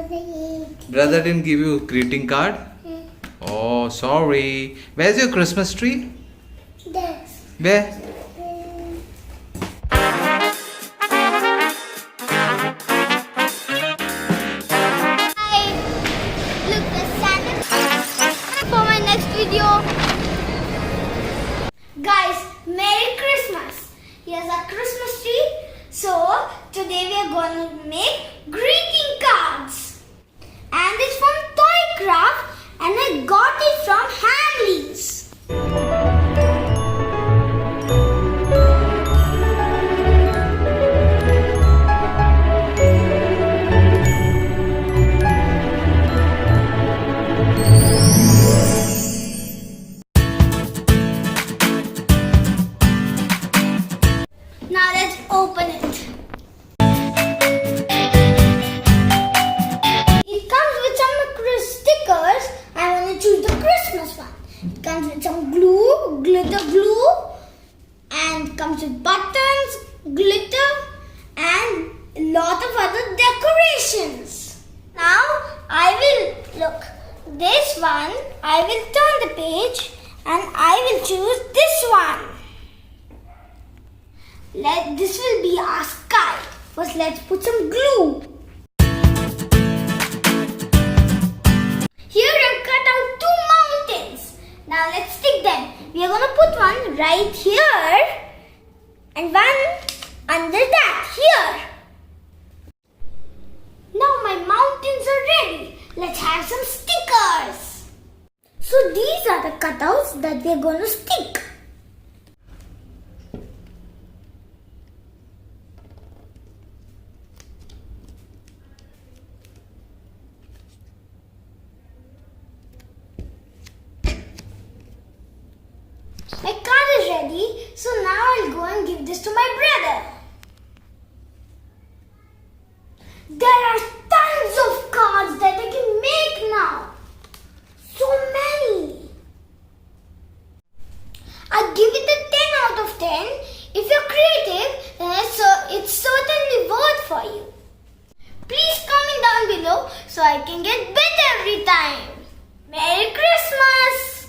Brother didn't give you a greeting card? Oh, sorry. Where's your Christmas tree? Yes. Where? Look, the Santa for my next video. Guys, Merry Christmas. Here's our Christmas tree. So, today we are going to make greeting cards. And it's from Toy Craft and I got it from Hamleys. Now let's open it. It comes with some stickers. I want to choose the Christmas one. It comes with some glue, glitter glue, and comes with buttons, glitter, and a lot of other decorations. Now I will look. This one, I will turn the page and I will choose this one. This will be our sky. First, let's put some glue. Here I've cut out 2 mountains. Now let's stick them. We are going to put one right here and one under that here. Now my mountains are ready. Let's have some stickers. So these are the cutouts that we are going to stick. My card is ready, so now I'll go and give this to my brother. There are tons of cards that I can make now. So many. I'll give it a 10 out of 10. If you're creative, then it's certainly worth for you. Please comment down below so I can get better every time. Merry Christmas!